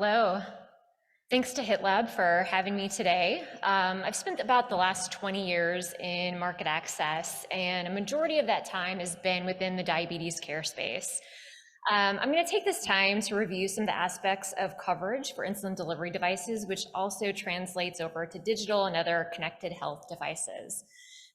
Hello. Thanks to HITLAB for having me today. I've spent about the last 20 years in market access, and a majority of that time has been within the diabetes care space. I'm going to take this time to review some of the aspects of coverage for insulin delivery devices, which also translates over to digital and other connected health devices.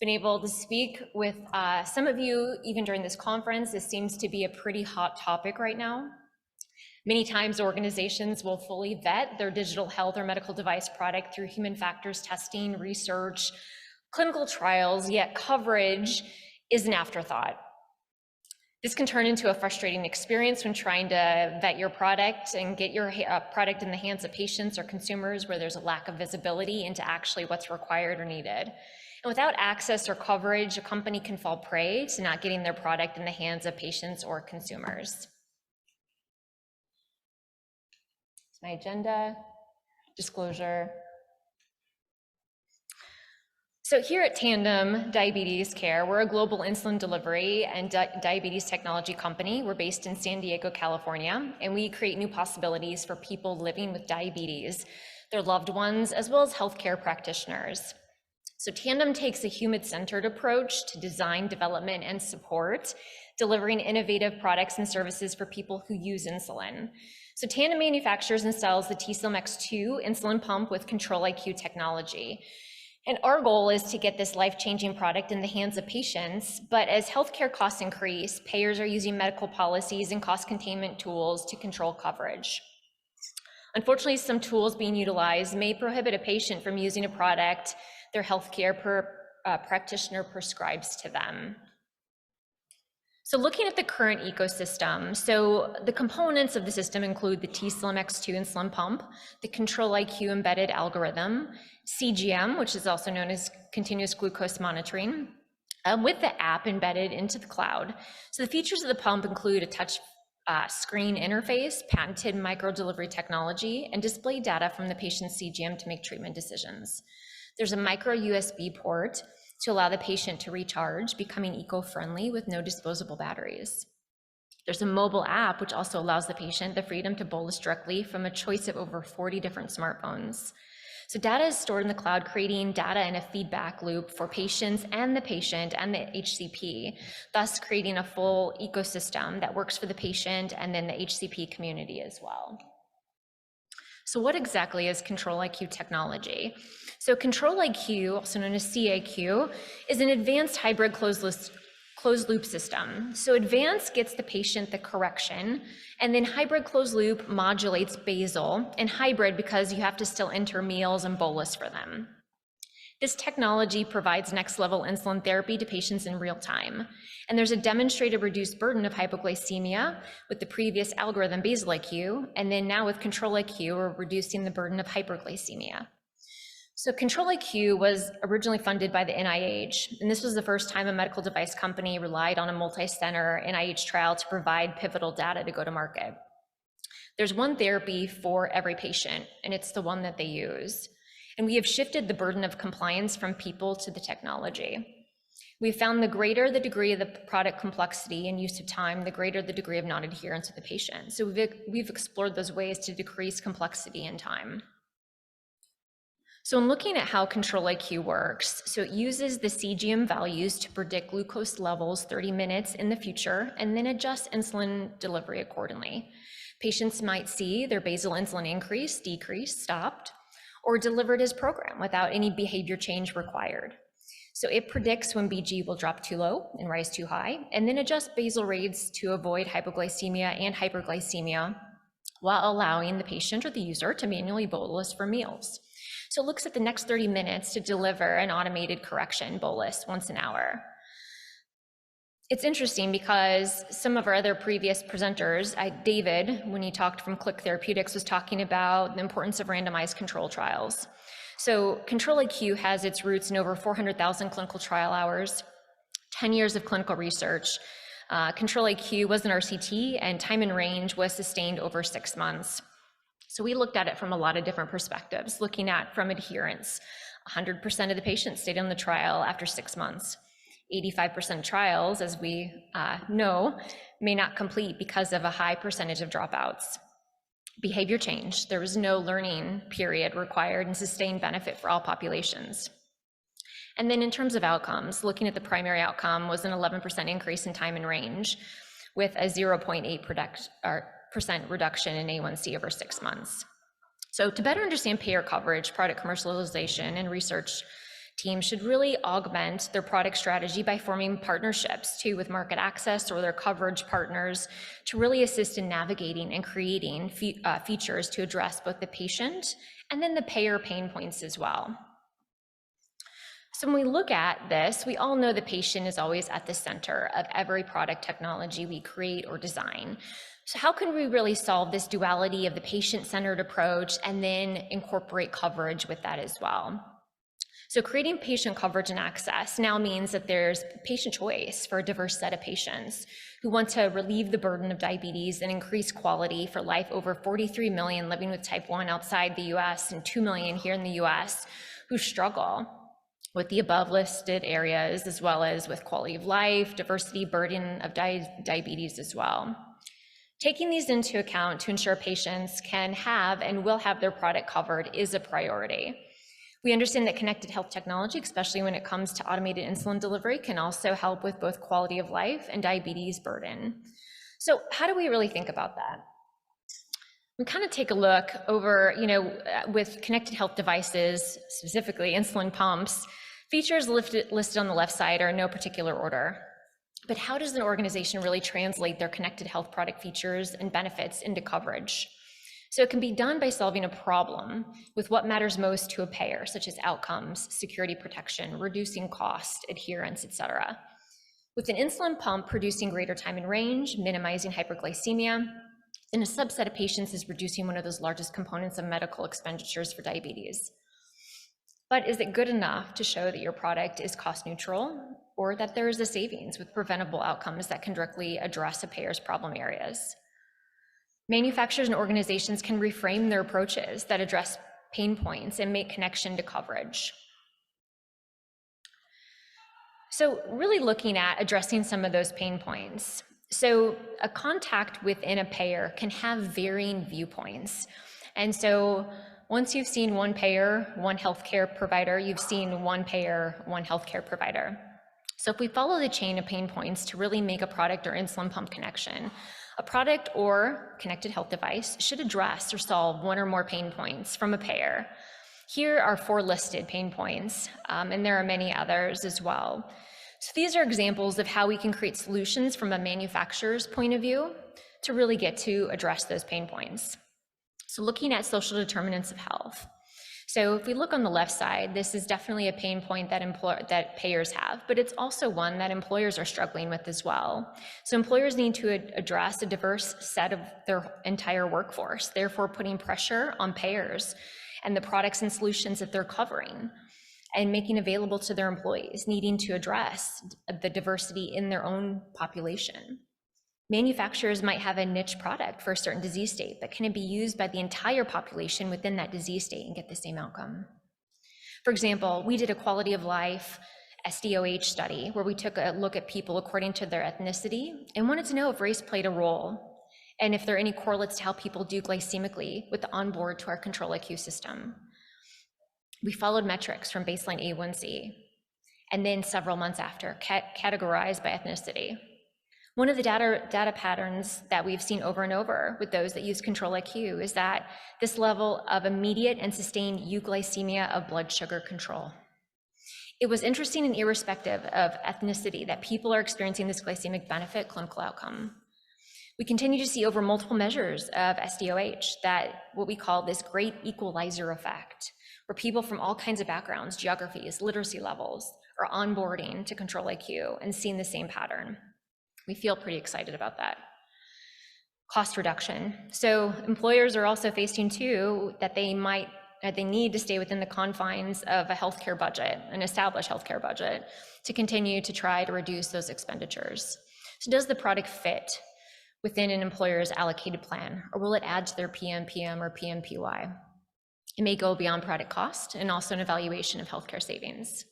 Been able to speak with some of you even during this conference. This seems to be a pretty hot topic right now. Many times organizations will fully vet their digital health or medical device product through human factors testing, research, clinical trials, yet coverage is an afterthought. This can turn into a frustrating experience when trying to vet your product and get your product in the hands of patients or consumers where there's a lack of visibility into actually what's required or needed. And without access or coverage, a company can fall prey to not getting their product in the hands of patients or consumers. My agenda, disclosure. So here at Tandem Diabetes Care, we're a global insulin delivery and diabetes technology company. We're based in San Diego, California, and we create new possibilities for people living with diabetes, their loved ones, as well as healthcare practitioners. So Tandem takes a human-centered approach to design, development, and support, delivering innovative products and services for people who use insulin. So Tandem manufactures and sells the t:slim X2 insulin pump with Control-IQ technology. And our goal is to get this life-changing product in the hands of patients, but as healthcare costs increase, payers are using medical policies and cost containment tools to control coverage. Unfortunately, some tools being utilized may prohibit a patient from using a product their healthcare practitioner prescribes to them. So looking at the current ecosystem, so the components of the system include the t:slim X2 insulin pump, the Control-IQ embedded algorithm, CGM, which is also known as continuous glucose monitoring, with the app embedded into the cloud. So the features of the pump include a touch screen interface, patented micro-delivery technology, and display data from the patient's CGM to make treatment decisions. There's a micro USB port to allow the patient to recharge, becoming eco-friendly with no disposable batteries. There's a mobile app which also allows the patient the freedom to bolus directly from a choice of over 40 different smartphones. So data is stored in the cloud, creating data in a feedback loop for patients and the patient and the HCP, thus creating a full ecosystem that works for the patient and then the HCP community as well. So what exactly is Control-IQ technology? So Control-IQ, also known as CIQ, is an advanced hybrid closed loop system. So advanced gets the patient the correction, and then hybrid closed loop modulates basal, and hybrid because you have to still enter meals and bolus for them. This technology provides next level insulin therapy to patients in real time. And there's a demonstrated reduced burden of hypoglycemia with the previous algorithm Basal-IQ, and then now with Control-IQ, we're reducing the burden of hyperglycemia. So Control-IQ was originally funded by the NIH, and this was the first time a medical device company relied on a multi-center NIH trial to provide pivotal data to go to market. There's one therapy for every patient, and it's the one that they use. And we have shifted the burden of compliance from people to the technology. We've found the greater the degree of the product complexity and use of time, the greater the degree of non-adherence of the patient. So we've explored those ways to decrease complexity and time. So in looking at how Control-IQ works, so it uses the CGM values to predict glucose levels 30 minutes in the future and then adjusts insulin delivery accordingly. Patients might see their basal insulin increase, decrease, stopped, or delivered as programmed without any behavior change required. So it predicts when BG will drop too low and rise too high, and then adjusts basal rates to avoid hypoglycemia and hyperglycemia while allowing the patient or the user to manually bolus for meals. So it looks at the next 30 minutes to deliver an automated correction bolus once an hour. It's interesting because some of our other previous presenters, David, when he talked from Click Therapeutics, was talking about the importance of randomized control trials. So Control-IQ has its roots in over 400,000 clinical trial hours, 10 years of clinical research. Control-IQ was an RCT, and time in range was sustained over 6 months. So we looked at it from a lot of different perspectives, looking at from adherence. 100% of the patients stayed on the trial after 6 months. 85% of trials, as we know, may not complete because of a high percentage of dropouts. behavior change. There was no learning period required and sustained benefit for all populations. And then in terms of outcomes, looking at the primary outcome was an 11% increase in time in range with a 0.8% reduction in A1C over 6 months. So to better understand payer coverage, product commercialization and research teams should really augment their product strategy by forming partnerships too with market access or their coverage partners to really assist in navigating and creating features to address both the patient and then the payer pain points as well. So when we look at this, we all know the patient is always at the center of every product technology we create or design. So how can we really solve this duality of the patient-centered approach and then incorporate coverage with that as well? So creating patient coverage and access now means that there's patient choice for a diverse set of patients who want to relieve the burden of diabetes and increase quality for life. Over 43 million living with type 1 outside the US and 2 million here in the US who struggle with the above listed areas, as well as with quality of life, diversity, burden of diabetes as well. Taking these into account to ensure patients can have and will have their product covered is a priority. We understand that connected health technology, especially when it comes to automated insulin delivery, can also help with both quality of life and diabetes burden. So how do we really think about that? We kind of take a look over, with connected health devices, specifically insulin pumps, features listed on the left side are in no particular order. But how does an organization really translate their connected health product features and benefits into coverage? So it can be done by solving a problem with what matters most to a payer, such as outcomes, security protection, reducing cost, adherence, et cetera. With an insulin pump producing greater time in range, minimizing hyperglycemia, and a subset of patients is reducing one of those largest components of medical expenditures for diabetes. But is it good enough to show that your product is cost neutral or that there is a savings with preventable outcomes that can directly address a payer's problem areas? Manufacturers and organizations can reframe their approaches that address pain points and make connection to coverage. So really looking at addressing some of those pain points. So a contact within a payer can have varying viewpoints. And so once you've seen one payer, one healthcare provider, you've seen one payer, one healthcare provider. So if we follow the chain of pain points to really make a product or insulin pump connection, a product or connected health device should address or solve one or more pain points from a payer. Here are 4 listed pain points, and there are many others as well. So these are examples of how we can create solutions from a manufacturer's point of view to really get to address those pain points. So looking at social determinants of health. So if we look on the left side, this is definitely a pain point that payers have, but it's also one that employers are struggling with as well. So employers need to address a diverse set of their entire workforce, therefore putting pressure on payers and the products and solutions that they're covering and making available to their employees, needing to address the diversity in their own population. Manufacturers might have a niche product for a certain disease state, but can it be used by the entire population within that disease state and get the same outcome? For example, we did a quality of life SDOH study where we took a look at people according to their ethnicity and wanted to know if race played a role and if there are any correlates to how people do glycemically with the onboard to our Control-IQ system. We followed metrics from baseline A1C and then several months after, categorized by ethnicity. One of the data patterns that we've seen over and over with those that use Control-IQ is that this level of immediate and sustained euglycemia of blood sugar control. It was interesting and irrespective of ethnicity that people are experiencing this glycemic benefit clinical outcome. We continue to see over multiple measures of SDOH that what we call this great equalizer effect, where people from all kinds of backgrounds, geographies, literacy levels are onboarding to Control-IQ and seeing the same pattern. We feel pretty excited about that. Cost reduction. So employers are also facing too that they need to stay within the confines of a healthcare budget, an established healthcare budget, to continue to try to reduce those expenditures. So does the product fit within an employer's allocated plan, or will it add to their PMPM or PMPY? It may go beyond product cost and also an evaluation of healthcare savings.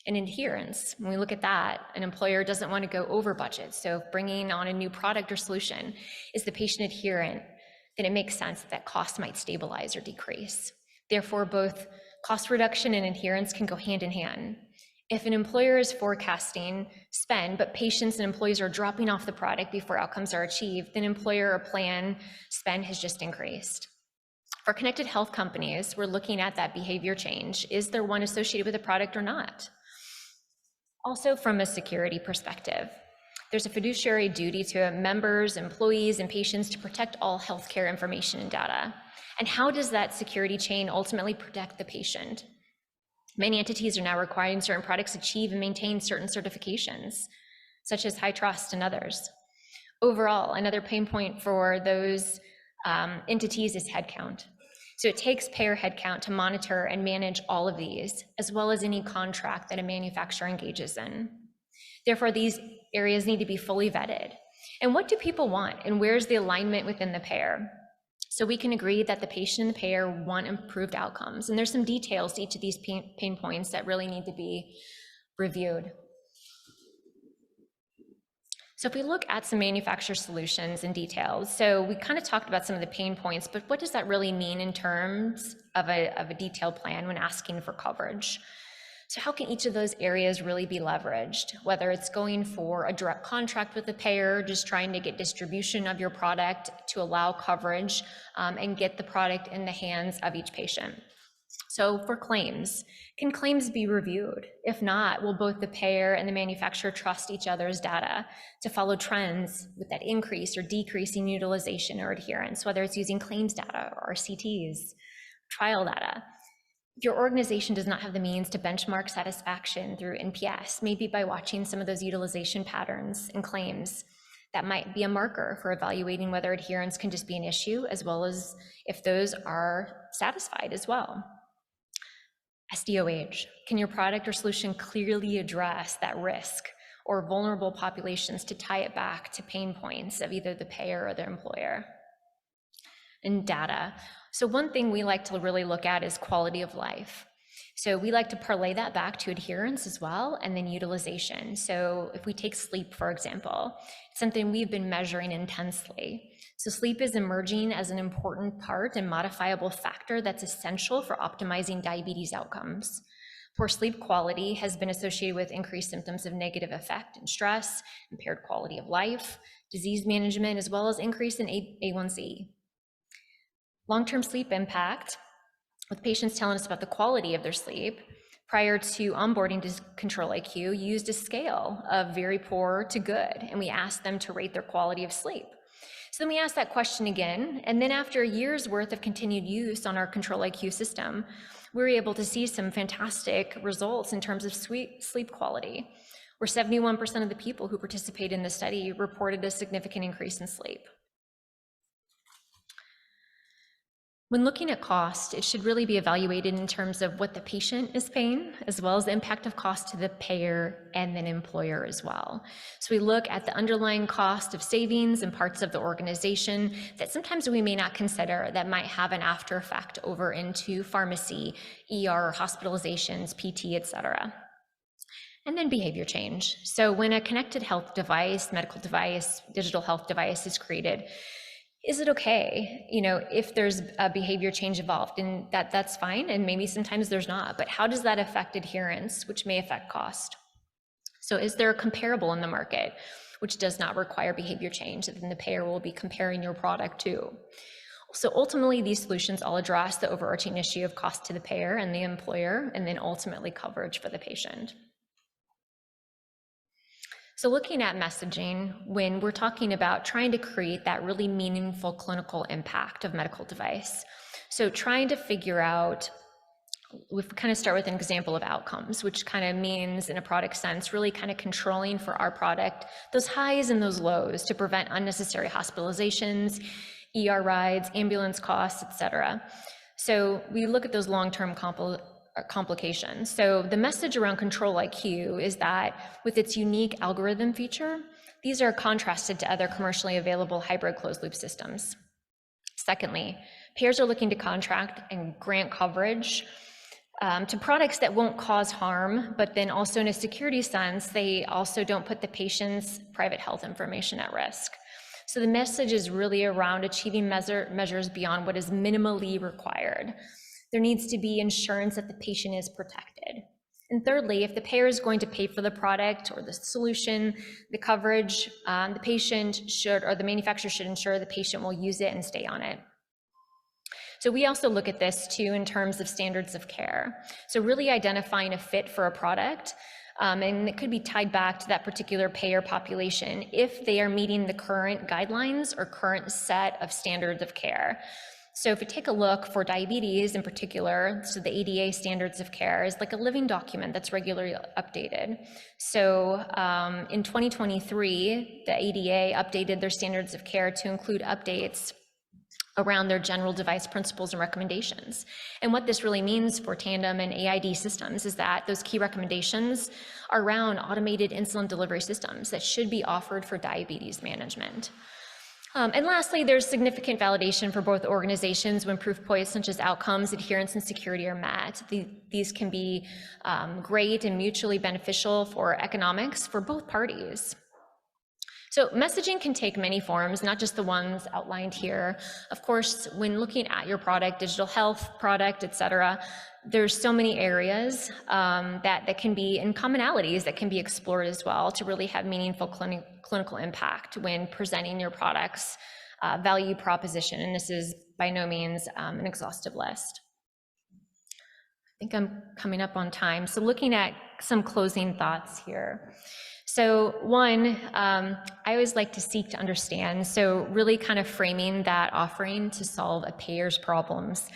And adherence, when we look at that, an employer doesn't want to go over budget. So bringing on a new product or solution, is the patient adherent? then it makes sense that costs might stabilize or decrease. Therefore, both cost reduction and adherence can go hand in hand. If an employer is forecasting spend, but patients and employees are dropping off the product before outcomes are achieved, then employer or plan spend has just increased. For connected health companies, we're looking at that behavior change. Is there one associated with the product or not? Also, from a security perspective, there's a fiduciary duty to members, employees, and patients to protect all healthcare information and data. And how does that security chain ultimately protect the patient? Many entities are now requiring certain products achieve and maintain certain certifications, such as HITRUST and others. Overall, another pain point for those entities is headcount. So it takes payer headcount to monitor and manage all of these, as well as any contract that a manufacturer engages in. Therefore, these areas need to be fully vetted. And what do people want, and where's the alignment within the payer? So we can agree that the patient and the payer want improved outcomes. And there's some details to each of these pain points that really need to be reviewed. So if we look at some manufacturer solutions and details, so we kind of talked about some of the pain points, but what does that really mean in terms of a detailed plan when asking for coverage? So how can each of those areas really be leveraged? Whether it's going for a direct contract with the payer, just trying to get distribution of your product to allow coverage and get the product in the hands of each patient. So for claims, can claims be reviewed? If not, will both the payer and the manufacturer trust each other's data to follow trends with that increase or decrease in utilization or adherence, whether it's using claims data or CTs, trial data? If your organization does not have the means to benchmark satisfaction through NPS, maybe by watching some of those utilization patterns and claims, that might be a marker for evaluating whether adherence can just be an issue, as well as if those are satisfied as well. SDOH, can your product or solution clearly address that risk or vulnerable populations to tie it back to pain points of either the payer or the employer? And data. So one thing we like to really look at is quality of life. So we like to parlay that back to adherence as well, and then utilization. So if we take sleep, for example, it's something we've been measuring intensely. So sleep is emerging as an important part and modifiable factor that's essential for optimizing diabetes outcomes. Poor sleep quality has been associated with increased symptoms of negative effect and stress, impaired quality of life, disease management, as well as increase in A1C. Long-term sleep impact, with patients telling us about the quality of their sleep. Prior to onboarding to Control-IQ, used a scale of very poor to good, and we asked them to rate their quality of sleep. So then we asked that question again, and then after a year's worth of continued use on our Control-IQ system, we were able to see some fantastic results in terms of sleep quality, where 71% of the people who participated in the study reported a significant increase in sleep. When looking at cost, it should really be evaluated in terms of what the patient is paying, as well as the impact of cost to the payer and then employer as well. So we look at the underlying cost of savings and parts of the organization that sometimes we may not consider that might have an after effect over into pharmacy, ER, hospitalizations, PT, et cetera. And then behavior change. So when a connected health device, medical device, digital health device is created, is it okay, if there's a behavior change involved? And that's fine, and maybe sometimes there's not, but how does that affect adherence, which may affect cost? So is there a comparable in the market, which does not require behavior change, that then the payer will be comparing your product to? So ultimately, these solutions all address the overarching issue of cost to the payer and the employer, and then ultimately coverage for the patient. So looking at messaging, when we're talking about trying to create that really meaningful clinical impact of medical device, so trying to figure out, we kind of start with an example of outcomes, which kind of means in a product sense, really kind of controlling for our product those highs and those lows to prevent unnecessary hospitalizations, ER rides, ambulance costs, et cetera. So we look at those long-term complications. So the message around Control-IQ is that with its unique algorithm feature, these are contrasted to other commercially available hybrid closed-loop systems. Secondly, payers are looking to contract and grant coverage to products that won't cause harm, but then also in a security sense, they also don't put the patient's private health information at risk. So the message is really around achieving measures beyond what is minimally required. There needs to be insurance that the patient is protected. And thirdly, if the payer is going to pay for the product or the solution, the coverage, the patient should, or the manufacturer should ensure the patient will use it and stay on it. So we also look at this too in terms of standards of care. So really identifying a fit for a product, and it could be tied back to that particular payer population if they are meeting the current guidelines or current set of standards of care. So if you take a look for diabetes in particular, so the ADA standards of care is like a living document that's regularly updated. So in 2023, the ADA updated their standards of care to include updates around their general device principles and recommendations. And what this really means for Tandem and AID systems is that those key recommendations are around automated insulin delivery systems that should be offered for diabetes management. And lastly, there's significant validation for both organizations when proof points such as outcomes, adherence, and security are met. These can be great and mutually beneficial for economics for both parties. So messaging can take many forms, not just the ones outlined here. Of course, when looking at your product, digital health product, et cetera, there's so many areas that can be, and commonalities that can be explored as well to really have meaningful clinical impact when presenting your product's value proposition. And this is by no means an exhaustive list. I think I'm coming up on time. So looking at some closing thoughts here. So one, I always like to seek to understand, so really kind of framing that offering to solve a payer's problems.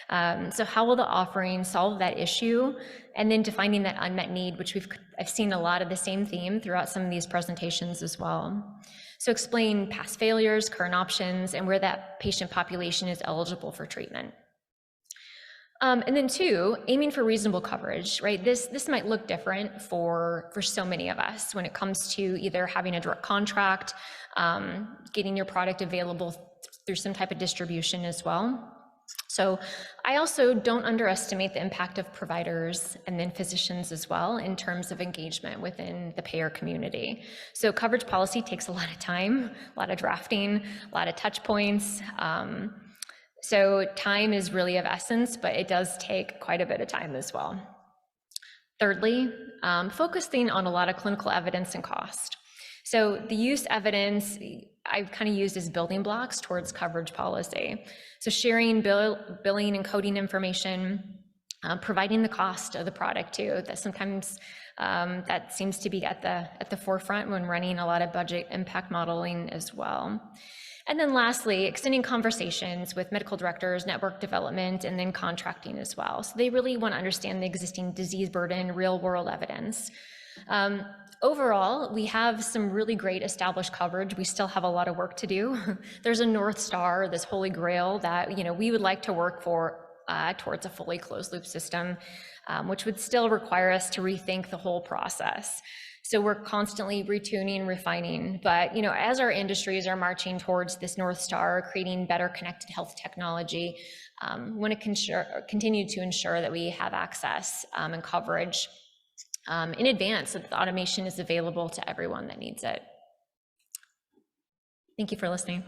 So how will the offering solve that issue? And then defining that unmet need, which I've seen a lot of the same theme throughout some of these presentations as well. So explain past failures, current options, and where that patient population is eligible for treatment. And then two, aiming for reasonable coverage, right? This might look different for so many of us when it comes to either having a direct contract, getting your product available through some type of distribution as well. So I also don't underestimate the impact of providers and then physicians as well in terms of engagement within the payer community. So coverage policy takes a lot of time, a lot of drafting, a lot of touch points. So time is really of essence, but it does take quite a bit of time as well. Thirdly, focusing on a lot of clinical evidence and cost. So the use evidence I've kind of used as building blocks towards coverage policy. So sharing billing and coding information, providing the cost of the product too. That sometimes that seems to be at the forefront when running a lot of budget impact modeling as well. And then lastly, extending conversations with medical directors, network development, and then contracting as well. So they really want to understand the existing disease burden, real world evidence. Overall, we have some really great established coverage. We still have a lot of work to do. There's a North Star, this holy grail that we would like to work for towards a fully closed loop system, which would still require us to rethink the whole process. So we're constantly retuning, refining, but as our industries are marching towards this North Star, creating better connected health technology, we want to continue to ensure that we have access and coverage in advance so that the automation is available to everyone that needs it. Thank you for listening.